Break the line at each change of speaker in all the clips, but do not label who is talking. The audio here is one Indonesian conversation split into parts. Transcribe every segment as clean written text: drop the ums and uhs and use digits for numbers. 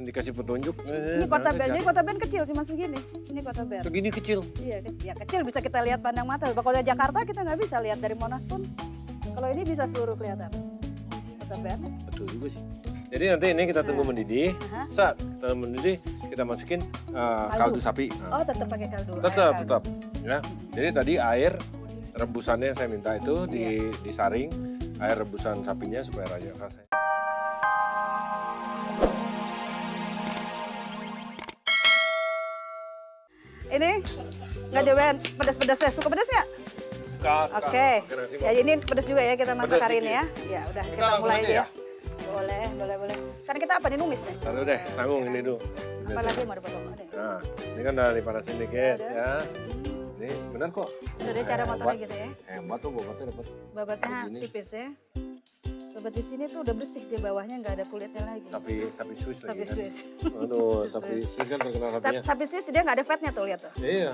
dikasih petunjuk.
Ini kota band, ini kota band kecil cuma segini. Ini kota band.
Segini kecil.
Iya, ya kecil bisa kita lihat pandang mata. Kalau di Jakarta kita nggak bisa lihat dari Monas pun. Kalau ini bisa seluruh kelihatan. Kota band.
Betul juga sih. Jadi nanti ini kita tunggu mendidih. Saat kita mendidih, kita masukin kaldu sapi.
Oh, tetap pakai kaldu.
Tetap,
Air
tetap. Ya. Jadi tadi air rebusannya yang saya minta itu disaring air rebusan sapinya supaya rasanya.
Ini nggak cobain pedas-pedasnya, suka pedas nggak? Oke, ya ini pedas juga ya kita masak hari ini ya. Ya udah kita mulai aja ya. Boleh. Sekarang kita apa nih, numis nih?
Taruh deh, tanggung ini dulu.
Apa lagi mau dipotong?
Nah, ini kan udah dipanasin dikit ya. Ini benar kok.
Udah deh cara motongnya gitu ya.
Hebat tuh bobotnya dapat.
Babatnya tipis ya. Babat di sini tuh udah bersih, di bawahnya nggak ada kulitnya lagi.
Sapi Swiss lagi.
Sapi Swiss.
Kan? Aduh, sapi Swiss kan terkenal sapinya.
Sapi Swiss dia nggak ada fatnya tuh, lihat tuh.
Iya.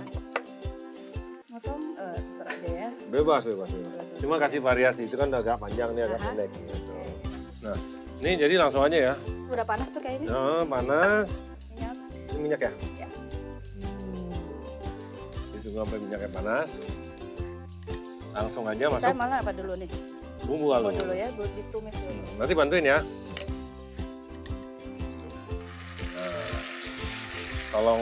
Motong, terserah deh ya.
Bebas. Cuma kasih variasi, itu kan agak panjang nih, agak pendek gitu. Nah, ini jadi langsung aja ya.
Udah panas tuh kayaknya.
Nah, panas.
Minyak.
Ini minyak ya?
Ya.
Ditunggu sampai minyaknya panas. Langsung aja
Kita
masuk
malah apa dulu nih?
bumbu halus.
Dulu ya, buat ditumis dulu.
Nanti bantuin ya. Nah, tolong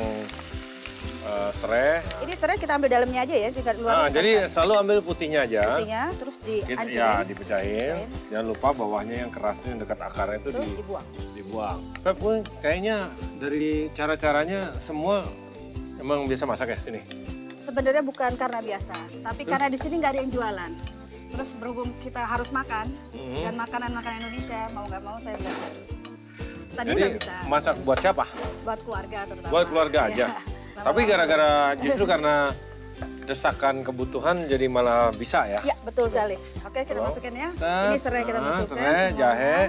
serai.
Ini serai kita ambil dalamnya aja ya, tidak luar.
Jadi selalu ambil putihnya aja.
Putihnya, terus dihancurin.
Ya, dipecahin. Jangan lupa bawahnya yang keras yang dekat akarnya itu
Terus dibuang.
Pep, kayaknya dari cara-caranya semua emang biasa masak ya sini?
Sebenarnya bukan karena biasa, tapi karena di sini nggak ada yang jualan. Terus berhubung kita harus makan, dan makanan-makanan Indonesia, mau nggak mau saya belajar. Tadi
Jadi
nggak bisa.
masak buat siapa?
Buat keluarga terutama.
Buat keluarga aja?
Ya.
Tapi gara-gara justru karena desakan kebutuhan jadi malah bisa ya?
Ya, betul sekali. Oke, kita masukin ya. Ini serai kita masukkan.
Serai,
semuanya.
jahe.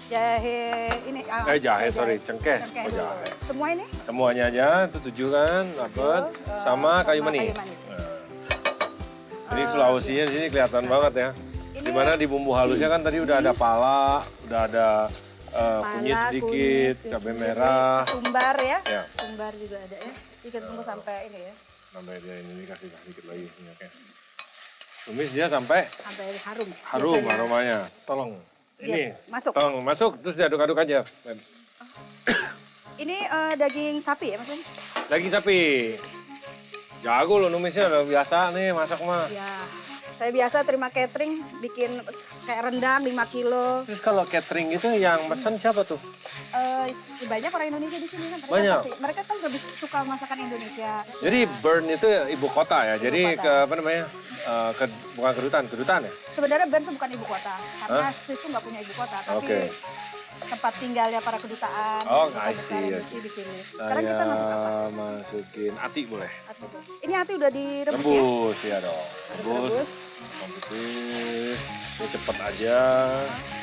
Jahe ini.
Jahe, cengkeh. Oh,
dulu.
jahe.
Semua ini?
Semuanya aja, itu 7 kan, dapat. Sama kayu manis. Ini Sulawesinya di sini kelihatan banget ya. Dimana di bumbu halusnya kan tadi udah ada pala, udah ada kunyit sedikit, cabai merah.
Tumbar ya.
Ya.
Tumbar juga ada ya. Kita tunggu sampai ini ya.
Sampai dia ini kasih sedikit lagi minyaknya. Tumis dia sampai
harum.
harum
Biasanya.
aromanya. Tolong.
Iya,
Ini
masuk.
Tolong masuk terus diaduk-aduk aja.
Ini daging sapi ya maksudnya?
Daging sapi. Jago lo numisnya, udah biasa nih masak mah.
Ya. Saya biasa terima catering bikin kayak rendang 5 kilo.
Terus kalau catering itu yang mesen siapa tuh?
Banyak orang Indonesia di sini kan.
Banyak.
Mereka kan lebih suka masakan Indonesia.
Jadi Bern itu ibu kota ya. Jadi
kota.
apa namanya? Bukan kedutaan ya?
Sebenarnya Bern itu bukan ibu kota, karena Swiss itu nggak punya ibu kota, tapi tempat tinggalnya para kedutaan.
Oh,
kedutaan
I see.
besar di sini. Sekarang kita masuk apa?
Masukin ati boleh.
Ini ati udah direbus ya?
Rebus ya dong.
Rebus.
Rebus. Ini cepet aja.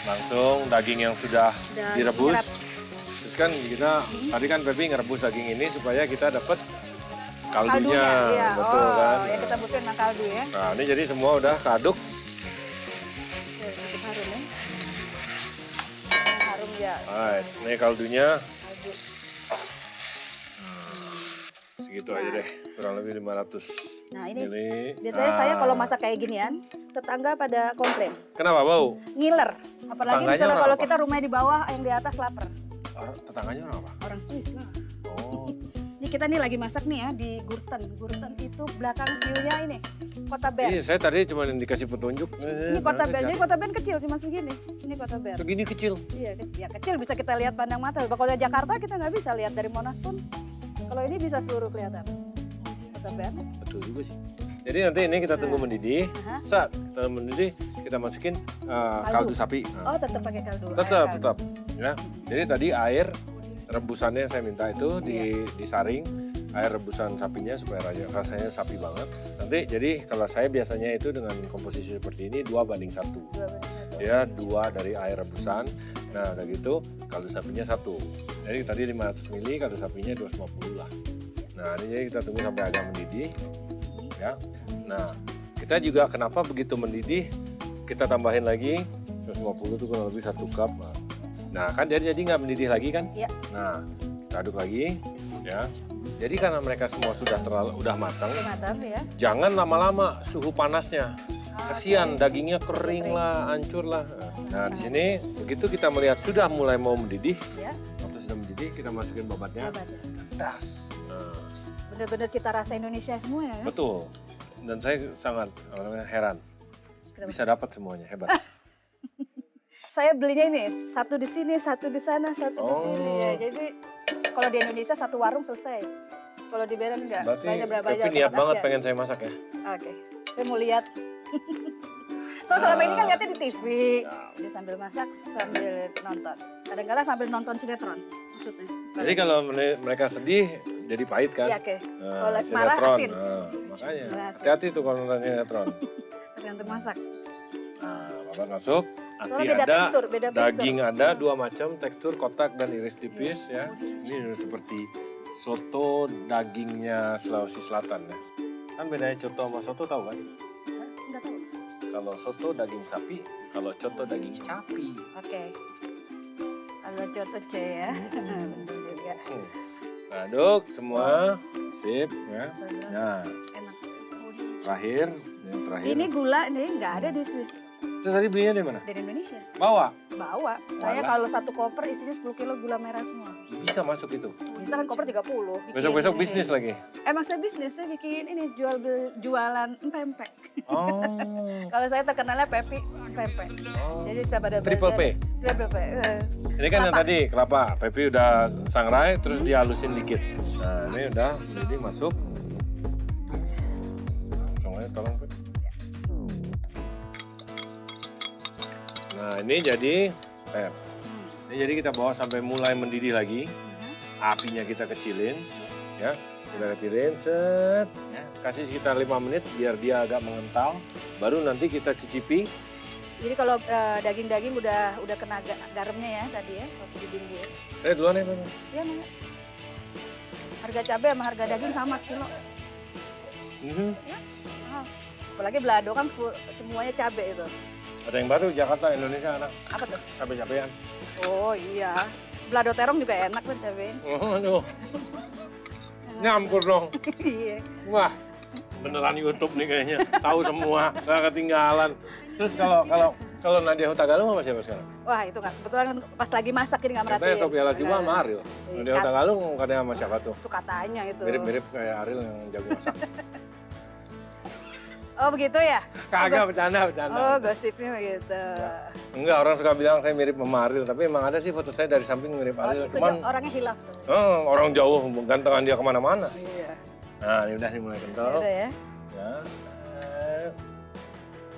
Langsung daging yang sudah direbus.
Nyerap.
Terus kan kita tadi kan Pepi ngerebus daging ini supaya kita dapat kaldunya.
Iya.
Betul kan?
Ya kita butuhin sama kaldu ya.
Nah, ini jadi semua udah keaduk.
Cukup harum ya. Harum ya.
Alright, ini kaldunya.
Kaldu.
Segitu aja deh, kurang lebih 500
Nah ini
mili.
biasanya saya kalau masak kayak ginian, tetangga pada komplain.
Kenapa bau?
Ngiler. Apalagi
Tetangganya
misalnya
orang
kalau
apa?
kita rumahnya di bawah, yang di atas lapar.
Tetangganya orang apa?
Orang Swiss lah.
Oh,
Ini kita nih lagi masak nih ya di Gurten. Gurten itu belakang view-nya ini, kota Bern.
ini saya tadi cuma dikasih petunjuk.
Ini kota Bern, jadi kota Bern kecil cuma segini. Ini kota Bern.
Segini kecil.
Iya, ya kecil bisa kita lihat pandang mata. Kalau di Jakarta kita nggak bisa lihat dari Monas pun. Kalau ini bisa seluruh kelihatan. Kota Bern.
Betul juga sih. Jadi nanti ini kita tunggu mendidih. Saat kita mendidih, kita masukin kaldu sapi.
Oh, tetap pakai kaldu.
Tetap,
air kaldu.
tetap. Ya. Jadi tadi air rebusannya yang saya minta itu disaring air rebusan sapinya supaya rasanya sapi banget. Nanti jadi kalau saya biasanya itu dengan komposisi seperti ini 2:1. Ya, 2 dari air rebusan. Nah, udah gitu kaldu sapinya 1. Jadi tadi 500 ml, kaldu sapinya 250 lah. Nah, ini jadi kita tunggu sampai agak mendidih. Ya. Nah, kita juga kenapa begitu mendidih kita tambahin lagi 250 itu kurang lebih 1 cup. Nah, Nah kan jadi nggak mendidih lagi kan?
Iya.
Nah kita aduk lagi ya. Jadi karena mereka semua udah matang,
Udah matang ya.
jangan lama-lama suhu panasnya. Kasihan dagingnya kering lah, hancur lah. Nah di sini begitu kita melihat sudah mulai mau mendidih,
Ya.
waktu sudah mendidih kita masukin babatnya.
Babatnya.
Das. Nah,
Bener-bener cita rasa Indonesia semua ya. Kan?
betul. Dan saya sangat heran
Kenapa?
bisa dapat semuanya, hebat.
Saya belinya ini satu di sini, satu di sana, satu di sini ya. Jadi kalau di Indonesia satu warung selesai. Kalau di Beren enggak.
Berarti
banyak
Pepi niat banget pengen saya masak ya.
Oke, saya mau lihat. So selama ini kan lihatnya di TV. Jadi sambil masak, sambil nonton. Kadang-kadang sambil nonton sinetron maksudnya.
Jadi kalau mereka sedih jadi pahit kan?
Iya, oke.
Nah,
Kalau marah
sinetron.
asin.
Nah, makanya
Marah asin.
hati-hati tuh kalau nonton sinetron.
Tergantung masak.
Nah, babat masuk. Hati
Soalnya beda
ada,
tekstur, beda tekstur.
daging ada dua macam tekstur kotak dan iris tipis ya. Ini seperti soto dagingnya Sulawesi Selatan ya. Kan bedanya coto sama soto tahu kan?
Hah? Enggak tahu.
Kalau soto daging sapi, kalau coto daging capi.
Oke. Kalau coto C ya. Betul juga.
Nah, aduk semua, sip ya. Nah,
Enak.
terakhir, yang terakhir.
Ini gula ini nggak ada di Swiss.
Itu tadi belinya di mana?
Dari Indonesia.
Bawa.
Bawa. Saya
Walah.
kalau satu koper isinya 10 kilo gula merah semua.
Bisa masuk itu.
Bisa kan koper 30. Bikin
Besok-besok
ini.
bisnis lagi.
Emang saya bisnis, saya bikin ini jualan pempek.
Oh.
Kalau saya terkenalnya Pepi pempek.
Oh.
Jadi saya pada
Triple P.
Triple P.
Ini kan yang
Kelapa.
tadi kelapa. Pepi udah sangrai terus dihalusin dikit. Nah, ini udah mendidih masuk. Langsung aja tolong, Pep. Nah, ini jadi Pep. Ini jadi kita bawa sampai mulai mendidih lagi. Apinya kita kecilin, ya. Kita kecilin, set. Ya. Kasih sekitar 5 menit biar dia agak mengental. Baru nanti kita cicipi.
Jadi kalau daging-daging udah kena garamnya ya tadi ya waktu di bumbu.
Saya duluan ya, Pep.
Iya nanya. Harga cabai sama harga daging sama sekilo. Mahal. Apalagi belado kan semuanya cabai itu.
Ada yang baru Jakarta, Indonesia anak.
Apa tuh?
Cabai-cabean.
Oh iya. Belado terong juga enak tuh cabai.
Oh, aduh. Nyampur dong.
Iya.
Wah, beneran YouTube nih kayaknya. Tahu semua, gak ketinggalan. Terus kalau Nadia Hutagalung sama siapa sekarang?
Wah itu nggak, kebetulan pas lagi masak ini nggak merhatiin.
Katanya Sophia Latjuba sama Ariel. Nadia Hutagalung katanya sama siapa tuh?
Itu katanya itu.
Mirip-mirip kayak Ariel yang jago masak.
Oh begitu ya?
Kagak, bercanda.
Oh gosipnya begitu.
Enggak, orang suka bilang saya mirip sama Ariel, tapi emang ada sih foto saya dari samping mirip
Oh,
Ariel.
itu
Cuman
orangnya hilaf tuh.
orang jauh, gantengan dia kemana-mana.
Iya.
Nah, ini udah mulai kental.
Udah ya.
Ya.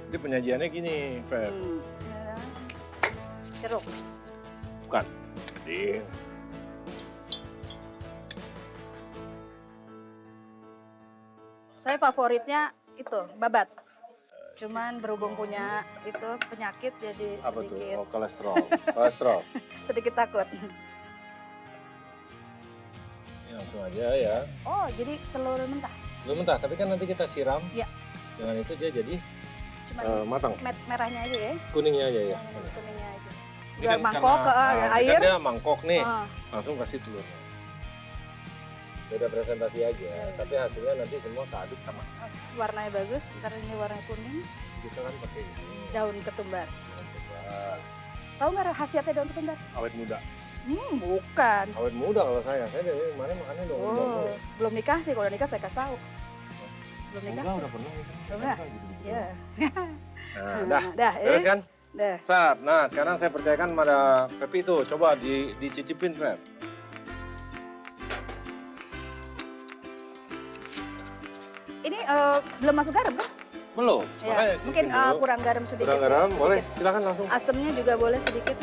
Jadi penyajiannya gini, Fer.
Ya. Jeruk.
Bukan. Jadi,
Saya favoritnya itu babat. Cuman berhubung punya itu penyakit jadi
apa tuh?
sedikit
Oh, kolesterol.
sedikit takut.
Ya, langsung aja ya.
Oh jadi telur mentah.
Belum mentah, tapi kan nanti kita siram.
Iya.
Dengan itu dia jadi
Cuman
matang.
merahnya aja ya.
Kuningnya aja ya.
Kuningnya aja.
Ini
Biar
kan
mangkok ke
karena, ini
air.
kan dia mangkok nih.
Ah.
Langsung kasih telurnya. Beda presentasi aja, tapi hasilnya nanti semua keaduk sama.
Warnanya bagus, ntar ini warna kuning,
Kita kan pakai ini.
daun ketumbar.
Ketumbar.
Tahu nggak khasiatnya daun ketumbar?
Awet muda.
Bukan.
Awet muda kalau saya dari kemarin makannya daun
Oh,
bambu.
belum nikah sih. Kalau nikah saya kasih tahu. Belum nikah.
Enggak, udah pernah itu.
Udah pernah?
Gitu-gitu.
Iya.
Nah, dah.
Dah,
Terus kan?
Dah.
Sat. Nah, sekarang saya percayakan pada Pepi itu. Coba dicicipin, Pep.
Ini belum masuk garam kan?
Belum.
Ya,
Makanya
mungkin
cicipin dulu.
kurang garam sedikit.
Kurang garam, boleh. Silakan langsung.
Asemnya juga boleh sedikit.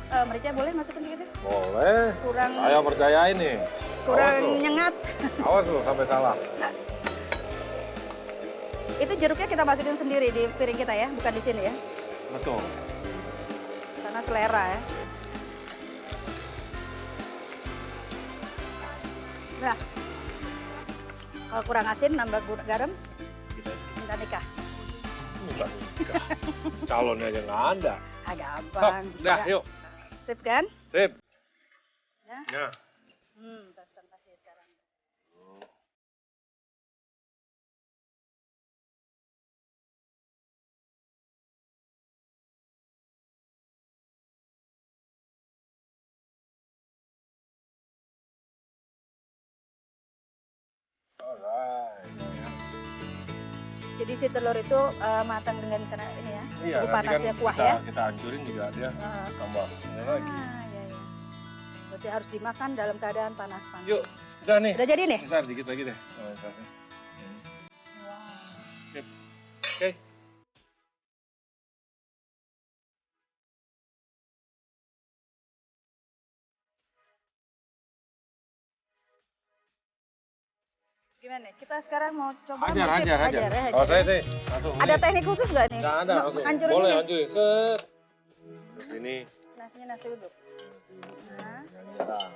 Merica boleh masukin dikit ya?
Boleh.
Kurang
Saya percaya ini.
kurang
Awas lu.
nyengat.
Awas lu sampai salah.
Itu jeruknya kita masukin sendiri di piring kita ya, bukan di sini ya.
Betul.
Sana selera ya. Nah, kalau kurang asin nambah garam,
Kita
minta nikah.
minta nikah. Calonnya aja nggak ada.
Ah
Sok,
gampang.
dah
Ya.
yuk.
Sip kan?
Sip.
Ya.
Nah.
Presentasi sekarang.
Alright.
Jadi si telur itu matang dengan karena ini ya,
Iya,
suhu
nanti
panasnya
kan
kuah
kita,
ya.
Kita hancurin juga dia tambah ini lagi.
Iya. Berarti harus dimakan dalam keadaan panas.
Yuk, udah nih.
Udah jadi nih?
Bentar, dikit lagi deh. Sip. Oke.
Gimana nih? Kita sekarang mau coba
Hajar.
ya.
Kalau saya sih langsung.
Ada teknik khusus nggak nih?
Nggak ada, langsung.
Hancurin
Boleh
ini.
hancurin. Set. Terus ini.
Nasinya nasi uduk. Nah,
Nah.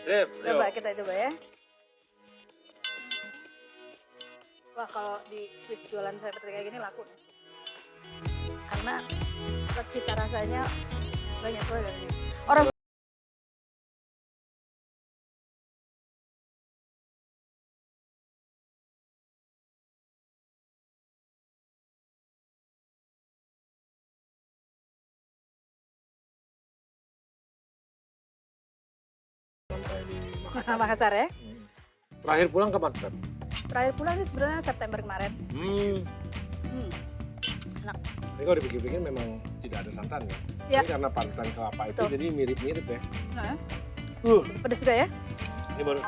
Sip.
coba
Yuk.
kita coba ya. Wah, kalau di Swiss jualan saya seperti kayak gini laku nih. Karena cita rasanya banyak banget. Orang
Sampai di
Makassar ya.
Terakhir pulang kapan, Feb?
Terakhir pulang sih sebenarnya September kemarin. Enak.
Ini kalau dipikir-pikir memang tidak ada santan ya.
Ya.
Ini karena parutan kelapa itu
Betul.
jadi mirip-mirip ya.
Nah, pedes juga ya.
Ini baru